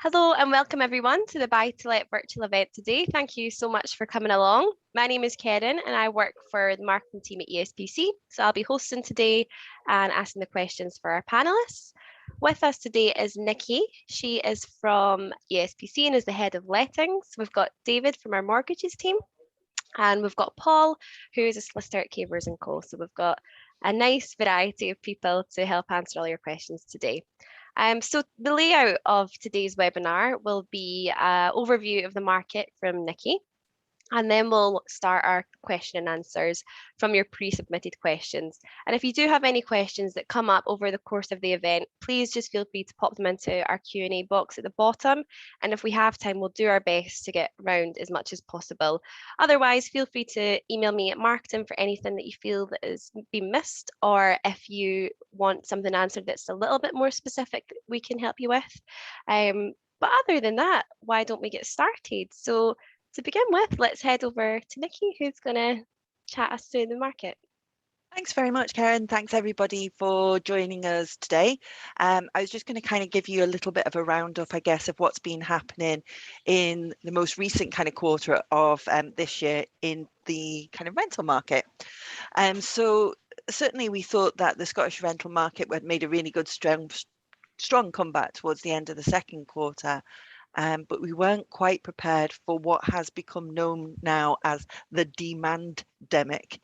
Hello and welcome everyone to the BuytoLet virtual event today. Thank you so much for coming along. My name is Karen and I work for the marketing team at ESPC. So I'll be hosting today and asking the questions for our panelists. With us today is Nikki. She is from ESPC and is the head of lettings. We've got David from our mortgages team and we've got Paul, who is a solicitor at Cavers & Co. So we've got a nice variety of people to help answer all your questions today. So the layout of today's webinar will be an overview of the market from Nikki, and then we'll start our question and answers from your pre-submitted questions. And if you do have any questions that come up over the course of the event, please just feel free to pop them into our Q&A box at the bottom. And if we have time, we'll do our best to get around as much as possible. Otherwise, feel free to email me at marketing for anything that you feel that has been missed, or if you want something answered that's a little bit more specific, we can help you with. But other than that, why don't we get started? So to begin with, let's head over to Nikki, who's going to chat us through the market. Thanks very much, Karen. Thanks everybody for joining us today. I was just going to kind of give you a little bit of a roundup, I guess, of what's been happening in the most recent kind of quarter of this year in the kind of rental market. So certainly we thought that the Scottish rental market had made a really good strong comeback towards the end of the second quarter. But we weren't quite prepared for what has become known now as the demand-demic,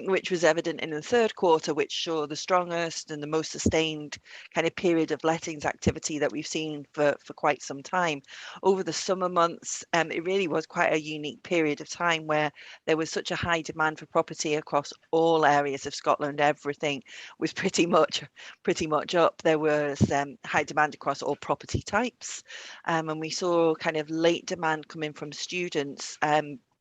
which was evident in the third quarter, which saw the strongest and the most sustained kind of period of lettings activity that we've seen for quite some time. Over the summer months, it really was quite a unique period of time where there was such a high demand for property across all areas of Scotland. Everything was pretty much up. There was high demand across all property types. And we saw kind of late demand coming from students.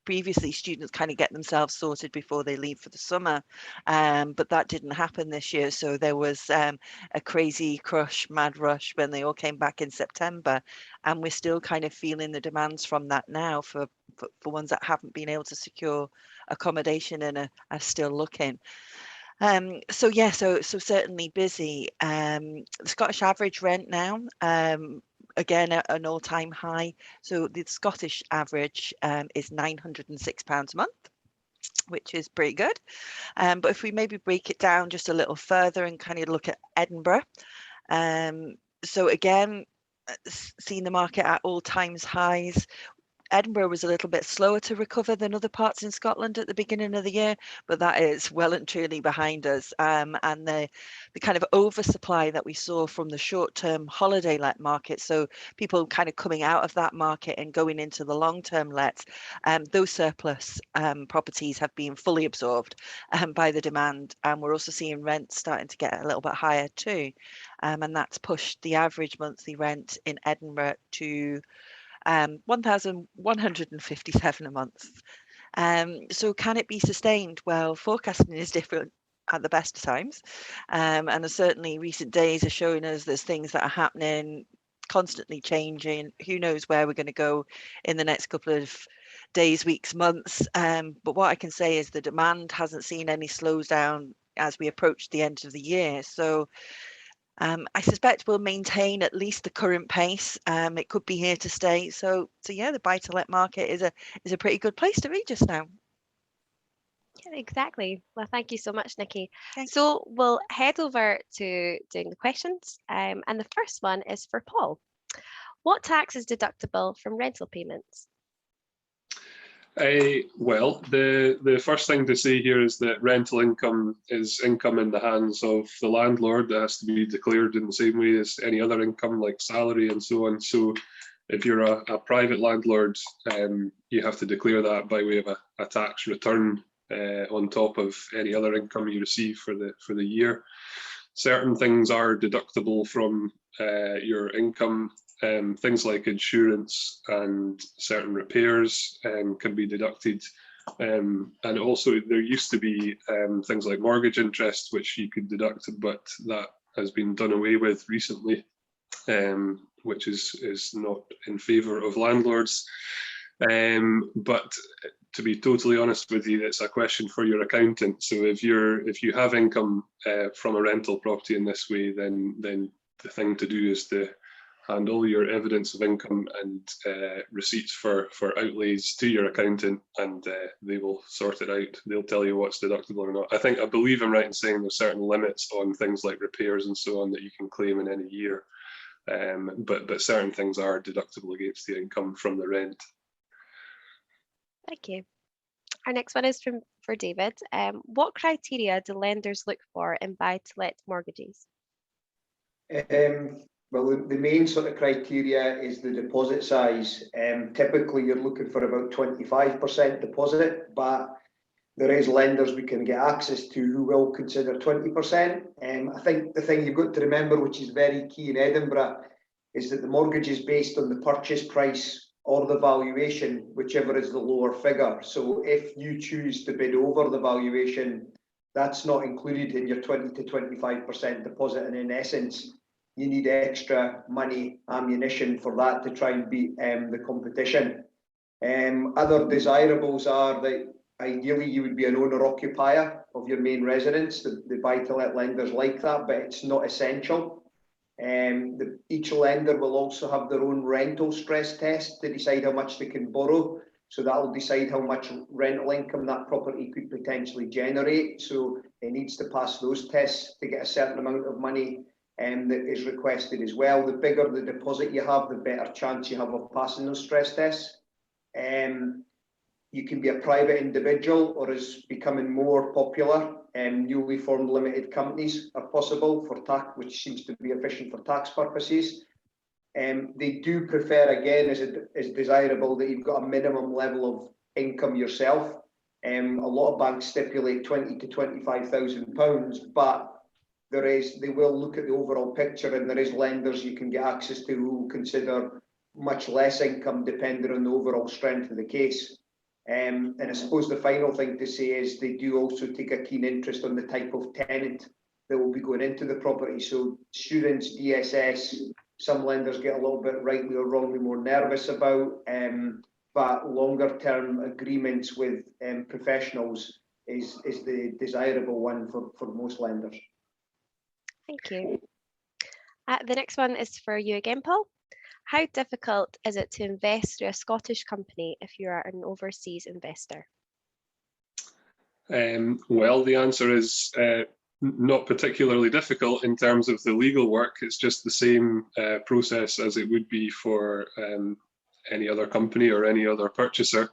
Previously, students kind of get themselves sorted before they leave for the summer, but that didn't happen this year. So there was a crazy mad rush when they all came back in September, and we're still kind of feeling the demands from that now for ones that haven't been able to secure accommodation and are still looking. So certainly busy. The Scottish average rent now, again, an all-time high. So the Scottish average is £906 a month, which is pretty good. But if we maybe break it down just a little further and kind of look at Edinburgh. So again, seeing the market at all-time highs. Edinburgh was a little bit slower to recover than other parts in Scotland at the beginning of the year, but that is well and truly behind us. And the kind of oversupply that we saw from the short-term holiday let market, so people kind of coming out of that market and going into the long-term lets, those surplus properties have been fully absorbed by the demand. And we're also seeing rents starting to get a little bit higher too. And that's pushed the average monthly rent in Edinburgh to £1,157 a month. So can it be sustained? Well, forecasting is different at the best of times. And certainly recent days are showing us there's things that are happening, constantly changing. Who knows where we're going to go in the next couple of days, weeks, months. But what I can say is the demand hasn't seen any slowdown as we approach the end of the year. So I suspect we'll maintain at least the current pace. It could be here to stay. So yeah, the buy-to-let market is a pretty good place to be just now. Yeah, exactly. Well, thank you so much, Nikki. Thanks. So we'll head over to doing the questions. And the first one is for Paul. What tax is deductible from rental payments? Well, the first thing to say here is that rental income is income in the hands of the landlord that has to be declared in the same way as any other income like salary and so on. So if you're a private landlord, you have to declare that by way of a tax return on top of any other income you receive for the year. Certain things are deductible from your income. Things like insurance and certain repairs can be deducted. And also there used to be things like mortgage interest, which you could deduct, but that has been done away with recently, which is not in favour of landlords. But to be totally honest with you, it's a question for your accountant. So if you have income from a rental property in this way, then the thing to do is to hand all your evidence of income and receipts for outlays to your accountant, and they will sort it out. They'll tell you what's deductible or not. I believe I'm right in saying there's certain limits on things like repairs and so on that you can claim in any year, but certain things are deductible against the income from the rent. Thank you. Our next one is for David. What criteria do lenders look for in buy-to-let mortgages? Well, the main sort of criteria is the deposit size. Typically, you're looking for about 25% deposit, but there is lenders we can get access to who will consider 20%. I think the thing you've got to remember, which is very key in Edinburgh, is that the mortgage is based on the purchase price or the valuation, whichever is the lower figure. So if you choose to bid over the valuation, that's not included in your 20 to 25% deposit. And in essence, you need extra money, ammunition for that to try and beat the competition. Other desirables are that ideally you would be an owner-occupier of your main residence. The buy-to-let lenders like that, but it's not essential. Each lender will also have their own rental stress test to decide how much they can borrow. So that will decide how much rental income that property could potentially generate. So it needs to pass those tests to get a certain amount of money that is requested as well. The bigger the deposit you have, the better chance you have of passing those stress tests. You can be a private individual, or is becoming more popular, newly formed limited companies are possible for tax, which seems to be efficient for tax purposes. They do prefer, again, as desirable, that you've got a minimum level of income yourself. A lot of banks stipulate £20,000 to £25,000, but they will look at the overall picture, and there is lenders you can get access to who will consider much less income depending on the overall strength of the case. And I suppose the final thing to say is they do also take a keen interest on the type of tenant that will be going into the property. So students, DSS, some lenders get a little bit rightly or wrongly more nervous about, but longer term agreements with professionals is the desirable one for most lenders. Thank you. The next one is for you again, Paul. How difficult is it to invest through a Scottish company if you are an overseas investor? Well, the answer is not particularly difficult in terms of the legal work. It's just the same process as it would be for any other company or any other purchaser.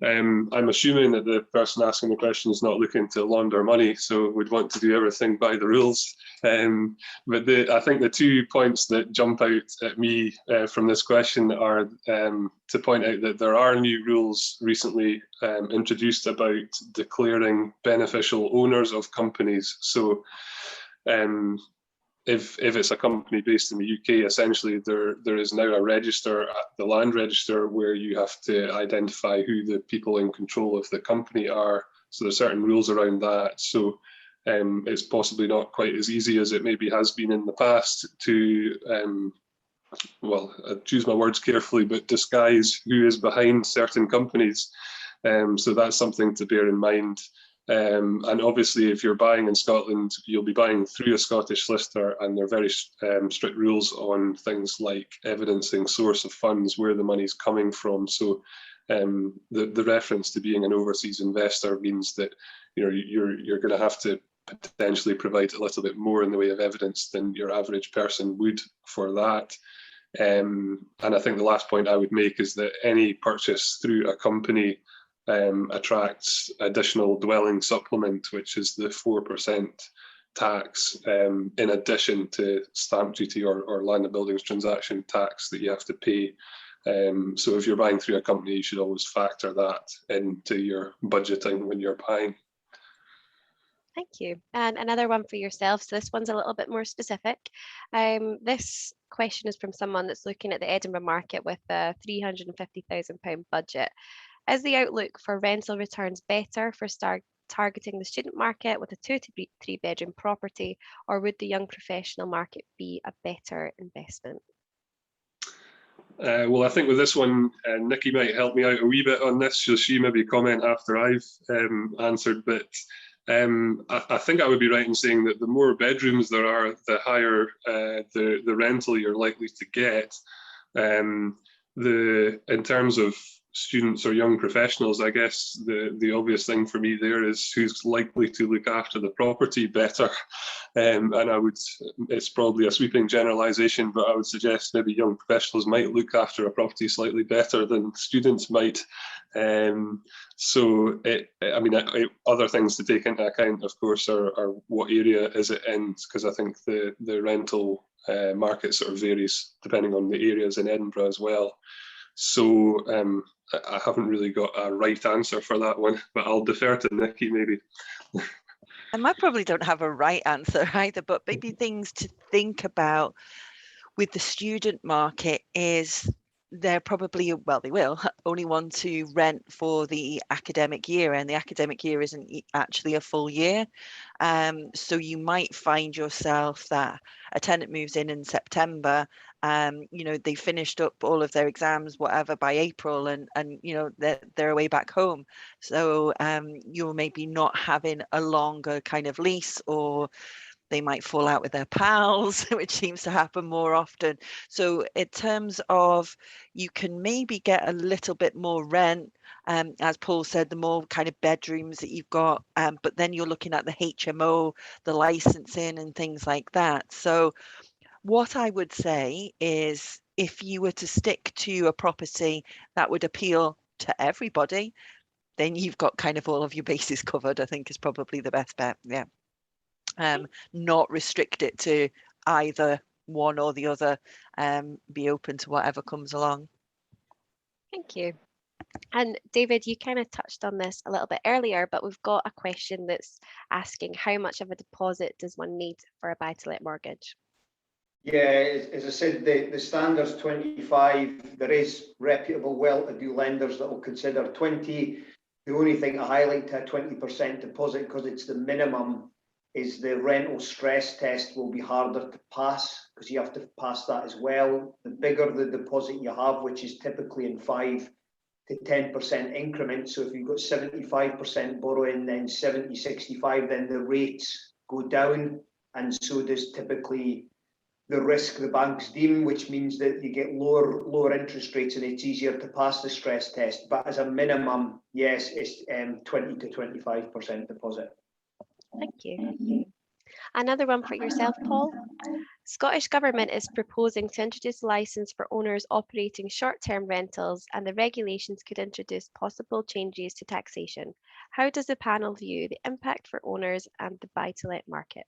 I'm assuming that the person asking the question is not looking to launder money, so would want to do everything by the rules. But I think the 2 points that jump out at me from this question are to point out that there are new rules recently introduced about declaring beneficial owners of companies. So if it's a company based in the UK, essentially there is now a register at the land register where you have to identify who the people in control of the company are. So there's certain rules around that. So it's possibly not quite as easy as it maybe has been in the past to, well, I choose my words carefully, but disguise who is behind certain companies. So that's something to bear in mind. And obviously, if you're buying in Scotland, you'll be buying through a Scottish solicitor, and there are very strict rules on things like evidencing source of funds, where the money's coming from. So the reference to being an overseas investor means that you're going to have to potentially provide a little bit more in the way of evidence than your average person would for that. And I think the last point I would make is that any purchase through a company attracts additional dwelling supplement, which is the 4% tax in addition to stamp duty or land and buildings transaction tax that you have to pay. So if you're buying through a company, you should always factor that into your budgeting when you're buying. Thank you. And another one for yourself. So this one's a little bit more specific. This question is from someone that's looking at the Edinburgh market with a £350,000 budget. Is the outlook for rental returns better for targeting the student market with a 2 to 3 bedroom property, or would the young professional market be a better investment? Well, I think with this one, Nikki might help me out a wee bit on this. She maybe comment after I've answered, but I think I would be right in saying that the more bedrooms there are, the higher the rental you're likely to get. In terms of students or young professionals, I guess the obvious thing for me there is who's likely to look after the property better. And it's probably a sweeping generalisation, but I would suggest maybe young professionals might look after a property slightly better than students might. Other things to take into account, of course, are what area is it in, because I think the rental market sort of varies depending on the areas in Edinburgh as well. So I haven't really got a right answer for that one, but I'll defer to Nikki maybe. And I probably don't have a right answer either, but maybe things to think about with the student market is they're probably, well, they will only want to rent for the academic year, and the academic year isn't actually a full year. So you might find yourself that a tenant moves in September, they finished up all of their exams, whatever, by April, and they're away back home. So you're maybe not having a longer kind of lease, or they might fall out with their pals, which seems to happen more often. So in terms of, you can maybe get a little bit more rent, as Paul said, the more kind of bedrooms that you've got, but then you're looking at the HMO, the licensing and things like that. So what I would say is, if you were to stick to a property that would appeal to everybody, then you've got kind of all of your bases covered, I think is probably the best bet. Yeah. Not restrict it to either one or the other, be open to whatever comes along. Thank you. And David, you kind of touched on this a little bit earlier, but we've got a question that's asking, how much of a deposit does one need for a buy-to-let mortgage? Yeah, as I said, the standard's 25. There is reputable, well-to-do lenders that will consider 20. The only thing I highlight to a 20% deposit, because it's the minimum, is the rental stress test will be harder to pass, because you have to pass that as well. The bigger the deposit you have, which is typically in 5 to 10% increments. So if you've got 75% borrowing, then 70, 65, then the rates go down. And so does typically the risk the banks deem, which means that you get lower interest rates and it's easier to pass the stress test. But as a minimum, yes, it's 20 to 25% deposit. Thank you. Another one for yourself, Paul. Scottish Government is proposing to introduce a licence for owners operating short-term rentals, and the regulations could introduce possible changes to taxation. How does the panel view the impact for owners and the buy-to-let market?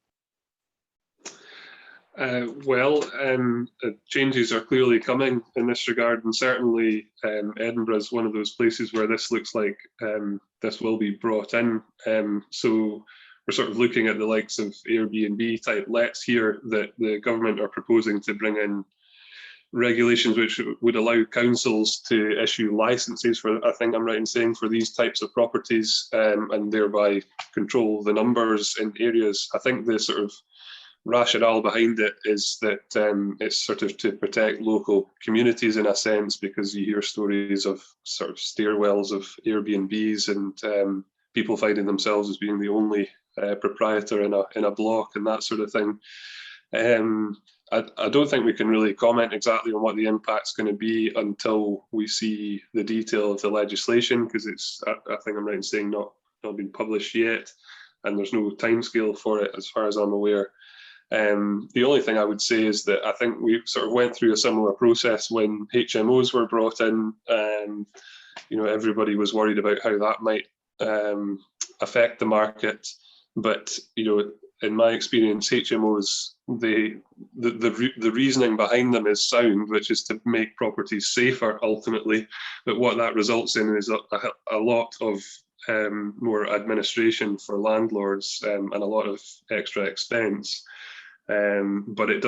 Changes are clearly coming in this regard, and certainly Edinburgh is one of those places where this looks like this will be brought in. So we're sort of looking at the likes of Airbnb type lets here, that the government are proposing to bring in regulations which would allow councils to issue licenses for, I think I'm right in saying, for these types of properties, and thereby control the numbers in areas. I think the sort of rationale behind it is that it's sort of to protect local communities in a sense, because you hear stories of sort of stairwells of Airbnbs and people finding themselves as being the only proprietor in a block and that sort of thing. I don't think we can really comment exactly on what the impact's going to be until we see the detail of the legislation, because it's, I think I'm right in saying, not been published yet, and there's no timescale for it as far as I'm aware. The only thing I would say is that I think we sort of went through a similar process when HMOs were brought in. Everybody was worried about how that might affect the market, but in my experience, HMOs, the reasoning behind them is sound, which is to make properties safer ultimately. But what that results in is a lot of more administration for landlords and a lot of extra expense. But it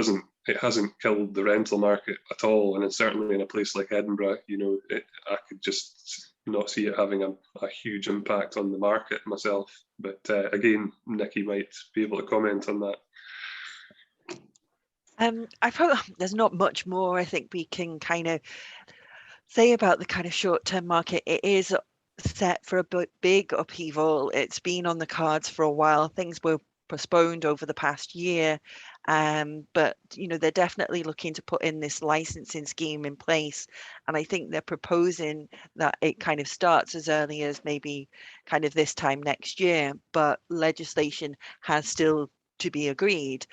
hasn't killed the rental market at all, and it's certainly in a place like Edinburgh, I could just not see it having a huge impact on the market myself. But again, Nikki might be able to comment on that. There's not much more I think we can kind of say about the kind of short-term market. It is set for a big upheaval. It's been on the cards for a while. Things were postponed over the past year, but they're definitely looking to put in this licensing scheme in place, and I think they're proposing that it kind of starts as early as maybe kind of this time next year, but legislation has still to be agreed.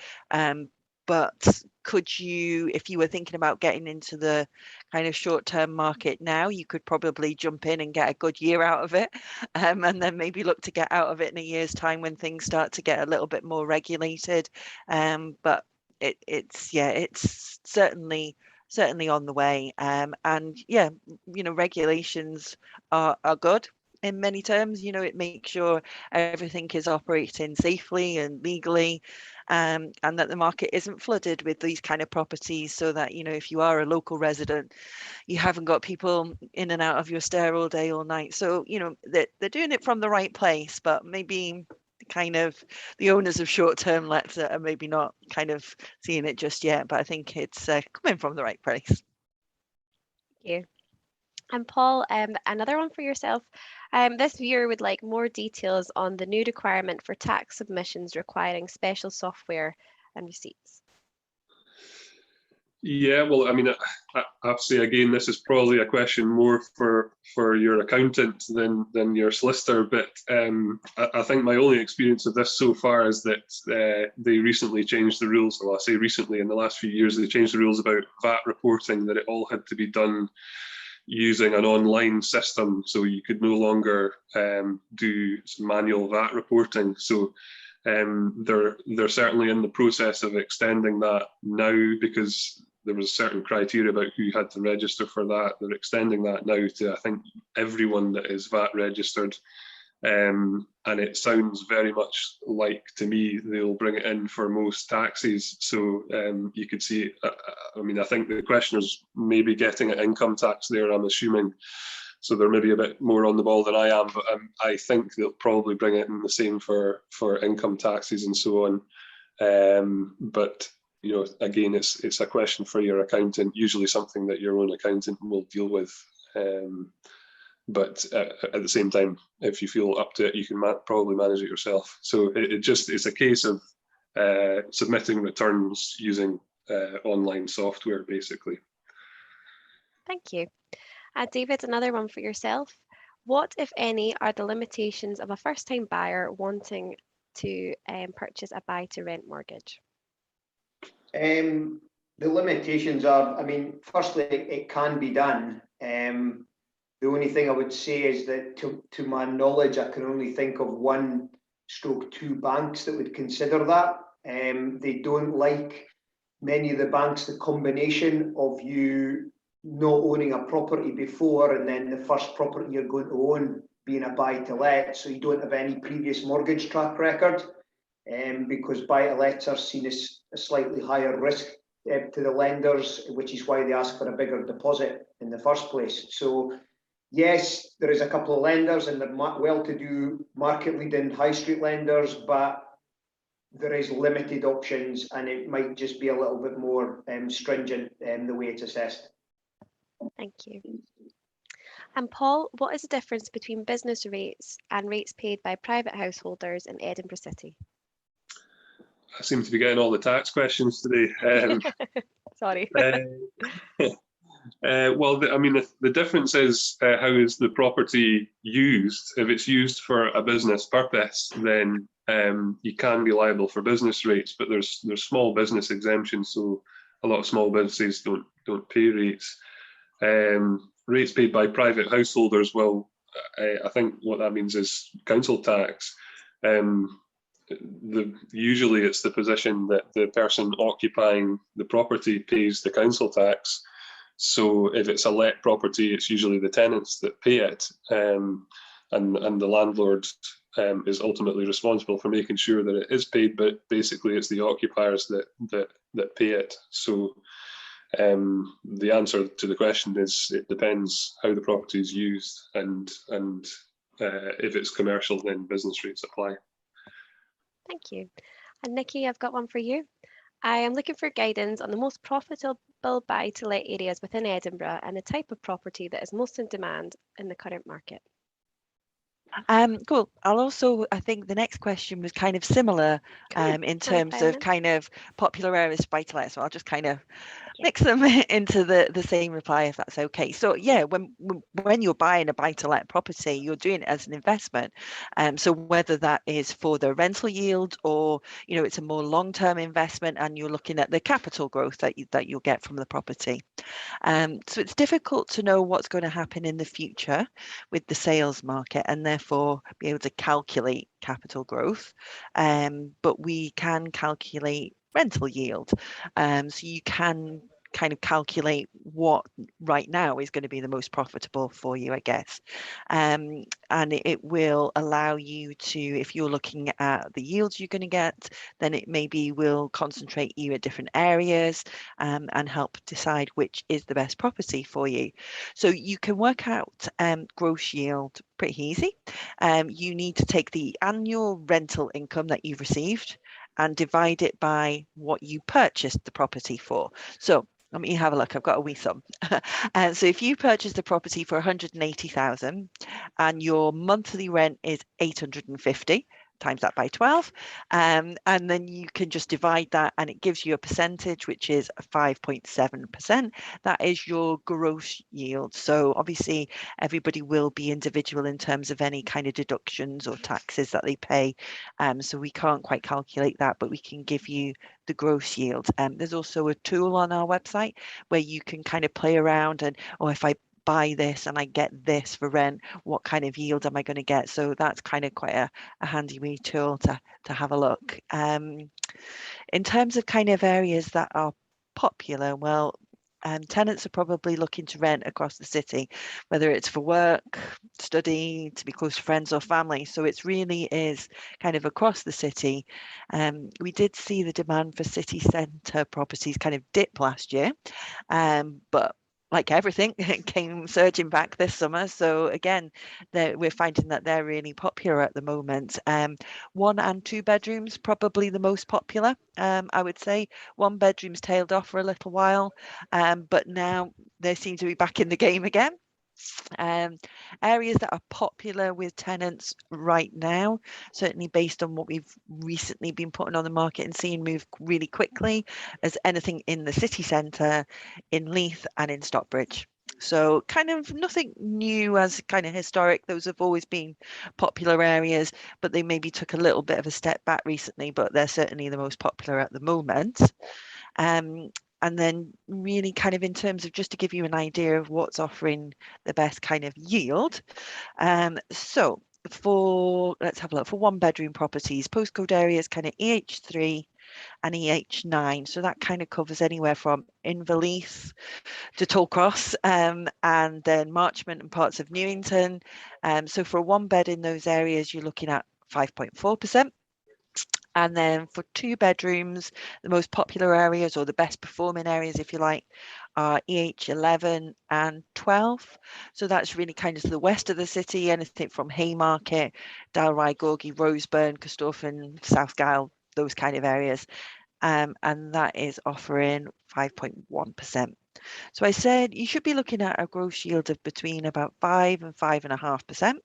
But could you, if you were thinking about getting into the kind of short-term market now, you could probably jump in and get a good year out of it, and then maybe look to get out of it in a year's time when things start to get a little bit more regulated. But it's certainly on the way. And yeah, regulations are good in many terms. It makes sure everything is operating safely and legally, and that the market isn't flooded with these kind of properties, so that if you are a local resident, you haven't got people in and out of your stair all day, all night. So they're doing it from the right place, but maybe kind of the owners of short-term lets are maybe not kind of seeing it just yet, but I think it's coming from the right place. Thank you. And Paul, another one for yourself. This viewer would like more details on the new requirement for tax submissions requiring special software and receipts. Yeah, well, I mean, obviously, again, this is probably a question more for your accountant than your solicitor. But I think my only experience of this so far is that they recently changed the rules. Well, I say recently, in the last few years, they changed the rules about VAT reporting, that it all had to be done using an online system, so you could no longer do manual VAT reporting. So they're certainly in the process of extending that now, because there was certain criteria about who had to register for that. They're extending that now to, I think, everyone that is VAT registered. And it sounds very much like, to me, they'll bring it in for most taxes. So you could see, I mean, I think the questioner's maybe getting at income tax there, I'm assuming. So they're maybe a bit more on the ball than I am, but I think they'll probably bring it in the same for income taxes and so on. But again, it's a question for your accountant, usually something that your own accountant will deal with. But at the same time, if you feel up to it, you can probably manage it yourself. So it's a case of submitting returns using online software, basically. Thank you. David, another one for yourself. What, if any, are the limitations of a first-time buyer wanting to purchase a buy-to-rent mortgage? The limitations are, I mean, firstly, it can be done. The only thing I would say is that, to my knowledge, I can only think of 1/2 banks that would consider that. They don't like, many of the banks, the combination of you not owning a property before and then the first property you're going to own being a buy-to-let, so you don't have any previous mortgage track record, because buy-to-lets are seen as a slightly higher risk to the lenders, which is why they ask for a bigger deposit in the first place. So yes, there is a couple of lenders, and they're well-to-do, market-leading high street lenders, but there is limited options, and it might just be a little bit more stringent the way it's assessed. Thank you. And Paul, what is the difference between business rates and rates paid by private householders in Edinburgh City? I seem to be getting all the tax questions today. Sorry. Well, I mean, the difference is how is the property used. If it's used for a business purpose, then you can be liable for business rates, but there's small business exemptions, so a lot of small businesses don't pay rates. Rates paid by private householders, well, I think what that means is council tax. Usually it's the position that the person occupying the property pays the council tax. So if it's a let property, it's usually the tenants that pay it, and the landlord is ultimately responsible for making sure that it is paid. But basically, it's the occupiers that pay it. So the answer to the question is it depends how the property is used, and if it's commercial, then business rates apply. Thank you. And Nikki, I've got one for you. I am looking for guidance on the most profitable buy-to-let areas within Edinburgh and the type of property that is most in demand in the current market. Cool. I think the next question was kind of similar in terms of kind of popular areas to BuytoLet. So I'll just kind of mix them into the same reply, if that's okay. So yeah, when you're buying a BuytoLet property, you're doing it as an investment. So whether that is for the rental yield or, you know, it's a more long-term investment and you're looking at the capital growth that you'll get from the property. So it's difficult to know what's going to happen in the future with the sales market and therefore be able to calculate capital growth. But we can calculate rental yield. So you can kind of calculate what right now is going to be the most profitable for you, I guess. And it will allow you to, if you're looking at the yields you're going to get, then it maybe will concentrate you at different areas and help decide which is the best property for you. So you can work out gross yield pretty easy. You need to take the annual rental income that you've received and divide it by what you purchased the property for. So let me have a look. I've got a wee sum. So if you purchase the property for 180,000 and your monthly rent is 850, times that by 12, and then you can just divide that and it gives you a percentage, which is 5.7%. That is your gross yield. So obviously everybody will be individual in terms of any kind of deductions or taxes that they pay. So we can't quite calculate that, but we can give you the gross yield. There's also a tool on our website where you can kind of play around and, oh, if I buy this and I get this for rent, what kind of yield am I going to get? So that's kind of quite a handy wee tool to have a look. In terms of kind of areas that are popular, well, tenants are probably looking to rent across the city, whether it's for work, study, to be close to friends or family. So it really is kind of across the city. We did see the demand for city centre properties kind of dip last year, but like everything, it came surging back this summer. So again, we're finding that they're really popular at the moment. 1 and 2 bedrooms, probably the most popular. I would say 1 bedroom's tailed off for a little while, but now they seem to be back in the game again. Areas that are popular with tenants right now, certainly based on what we've recently been putting on the market and seeing move really quickly, as anything in the city centre, in Leith and in Stockbridge. So kind of nothing new as kind of historic. Those have always been popular areas, but they maybe took a little bit of a step back recently, but they're certainly the most popular at the moment. And then really kind of in terms of just to give you an idea of what's offering the best kind of yield. So let's have a look, for 1 bedroom properties, postcode areas kind of EH3 and EH9. So that kind of covers anywhere from Inverleith to Tollcross, and then Marchmont and parts of Newington. So for a 1 bed in those areas, you're looking at 5.4%. And then for 2 bedrooms, the most popular areas or the best performing areas, if you like, are EH11 and 12. So that's really kind of to the west of the city, anything from Haymarket, Dalry, Gorgie, Roseburn, Corstorphine, South Gyle, those kind of areas. And that is offering 5.1%. So I said you should be looking at a gross yield of between about 5 and 5.5%.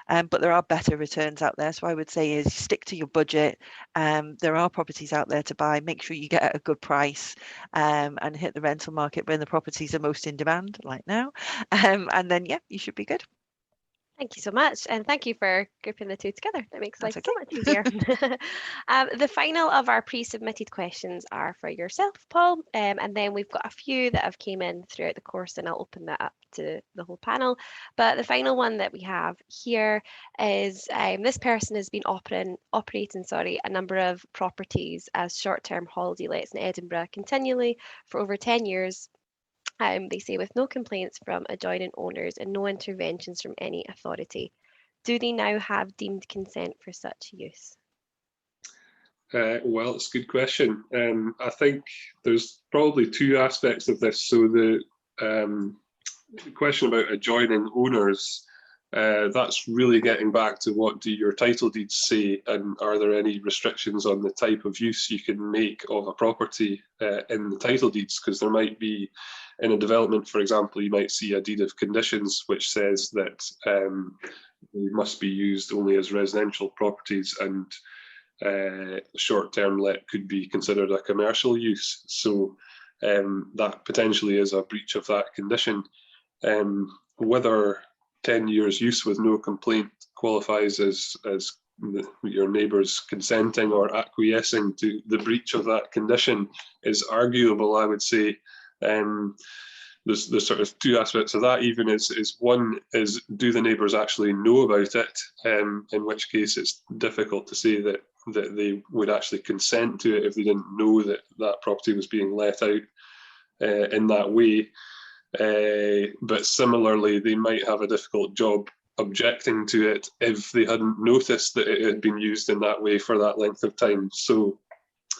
But there are better returns out there. So I would say is stick to your budget. There are properties out there to buy. Make sure you get a good price and hit the rental market when the properties are most in demand, like now. And then, yeah, you should be good. Thank you so much. And thank you for grouping the two together. That makes life That's so much easier. The final of our pre-submitted questions are for yourself, Paul. And then we've got a few that have came in throughout the course and I'll open that up to the whole panel. But the final one that we have here is this person has been operating a number of properties as short-term holiday lets in Edinburgh continually for over 10 years. They say with no complaints from adjoining owners and no interventions from any authority. Do they now have deemed consent for such use? Well, it's a good question. I think there's probably 2 aspects of this. So the question about adjoining owners, that's really getting back to what do your title deeds say, and are there any restrictions on the type of use you can make of a property in the title deeds? Because there might be, in a development, for example, you might see a deed of conditions which says that they must be used only as residential properties, and short-term let could be considered a commercial use. So that potentially is a breach of that condition. Whether 10 years use with no complaint qualifies as your neighbours consenting or acquiescing to the breach of that condition is arguable, I would say. There's sort of two aspects of that even. Is one is, do the neighbours actually know about it? In which case it's difficult to say that they would actually consent to it if they didn't know that that property was being let out in that way. But similarly, they might have a difficult job objecting to it if they hadn't noticed that it had been used in that way for that length of time. So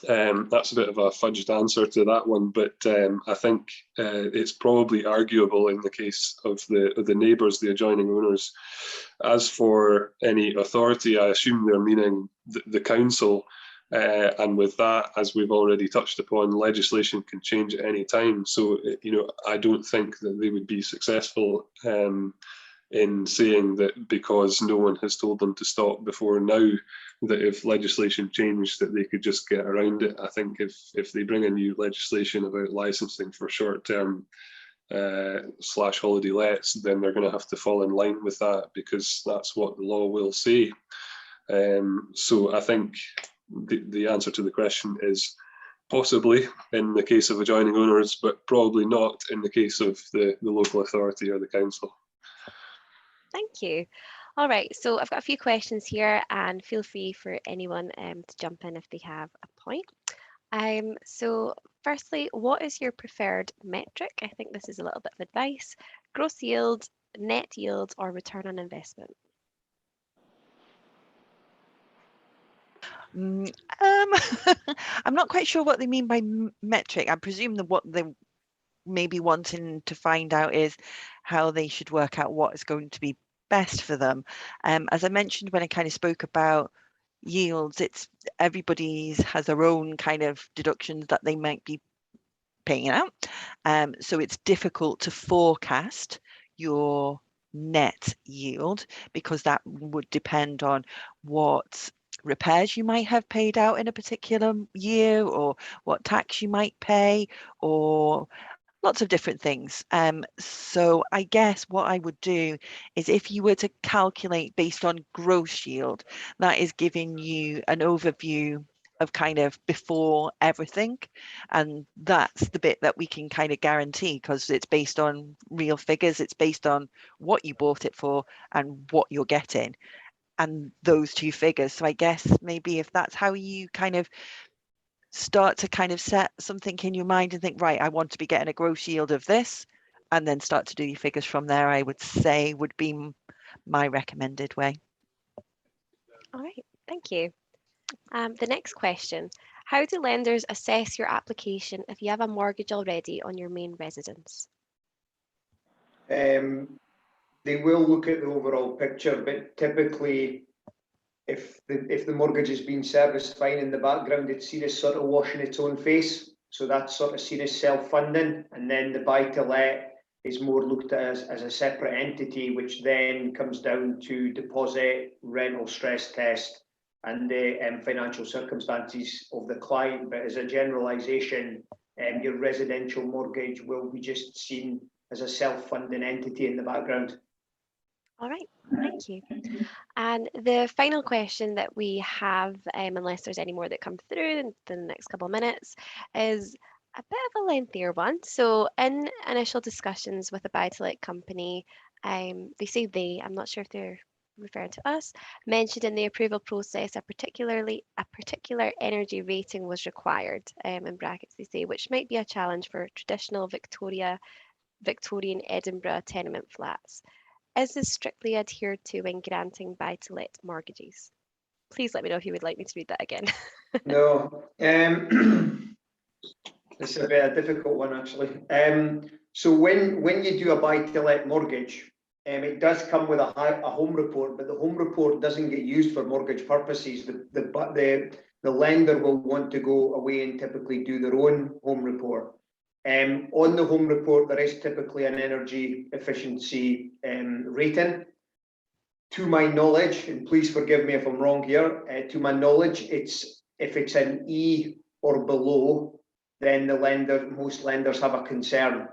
that's a bit of a fudged answer to that one, but I think it's probably arguable in the case of the neighbours, the adjoining owners. As for any authority, I assume they're meaning the council, and with that, as we've already touched upon, legislation can change at any time. So, I don't think that they would be successful in saying that because no one has told them to stop before now, that if legislation changed that they could just get around it. I think if they bring in new legislation about licensing for short-term / holiday lets, then they're going to have to fall in line with that, because that's what the law will say. So I think the answer to the question is possibly in the case of adjoining owners, but probably not in the case of the local authority or the council. Thank you. All right, so I've got a few questions here, and feel free for anyone to jump in if they have a point. So firstly, what is your preferred metric? I think this is a little bit of advice. Gross yield, net yield, or return on investment? I'm not quite sure what they mean by metric. I presume that what they may be wanting to find out is how they should work out what is going to be best for them. As I mentioned when I kind of spoke about yields, it's everybody's has their own kind of deductions that they might be paying out. So it's difficult to forecast your net yield, because that would depend on what repairs you might have paid out in a particular year, or what tax you might pay, or lots of different things. So I guess what I would do is, if you were to calculate based on gross yield, that is giving you an overview of kind of before everything. And that's the bit that we can kind of guarantee, because it's based on real figures. It's based on what you bought it for and what you're getting, and those two figures. So I guess maybe if that's how you kind of start to kind of set something in your mind and think, right, I want to be getting a gross yield of this, and then start to do your figures from there, I would say would be my recommended way. All right, thank you. The next question, how do lenders assess your application if you have a mortgage already on your main residence? They will look at the overall picture, but typically if the mortgage has been serviced fine in the background, it's seen as sort of washing its own face. So that's sort of seen as self-funding, and then the buy-to-let is more looked at as a separate entity, which then comes down to deposit, rental stress test, and the financial circumstances of the client. But as a generalisation, your residential mortgage will be just seen as a self-funding entity in the background. All right, thank you. And the final question that we have, unless there's any more that come through in the next couple of minutes, is a bit of a lengthier one. So in initial discussions with a buy-to-let company, they say I'm not sure if they're referring to us, mentioned in the approval process a particular energy rating was required, in brackets they say, which might be a challenge for traditional Victorian Edinburgh tenement flats. Is this strictly adhered to when granting buy-to-let mortgages? Please let me know if you would like me to read that again. No, it's a bit a difficult one actually. So when you do a buy-to-let mortgage, it does come with a home report, but the home report doesn't get used for mortgage purposes. The lender will want to go away and typically do their own home report. On the home report, there is typically an energy efficiency rating. To my knowledge, and please forgive me if I'm wrong here, to my knowledge, if it's an E or below, then most lenders have a concern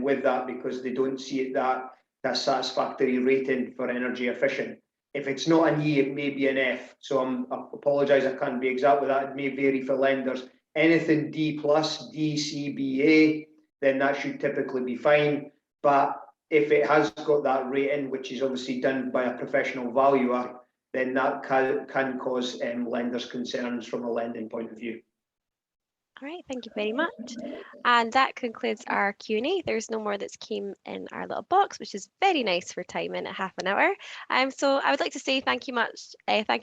with that because they don't see it that satisfactory rating for energy efficient. If it's not an E, it may be an F. So I apologise, I can't be exact with that. It may vary for lenders. Anything D plus, D, C, B, A, then that should typically be fine. But if it has got that rating, which is obviously done by a professional valuer, then that can cause lenders concerns from a lending point of view. All right, thank you very much. And that concludes our Q&A. There's no more that's came in our little box, which is very nice for timing at half an hour. So I would like to say thank you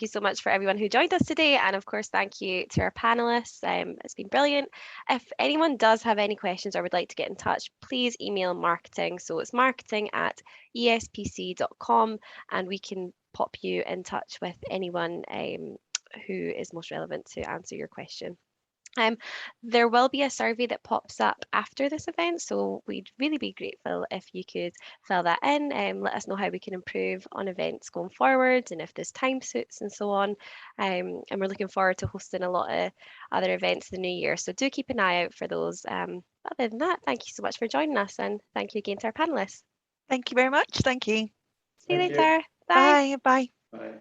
so much for everyone who joined us today. And of course, thank you to our panelists. It's been brilliant. If anyone does have any questions or would like to get in touch, please email marketing. So it's marketing@espc.com, and we can pop you in touch with anyone who is most relevant to answer your question. There will be a survey that pops up after this event, so we'd really be grateful if you could fill that in and let us know how we can improve on events going forward and if there's time suits and so on. And we're looking forward to hosting a lot of other events in the new year, so do keep an eye out for those. Other than that, thank you so much for joining us, and thank you again to our panelists. Thank you very much. Thank you. See you Thank you. later. Bye. Bye. Bye. Bye.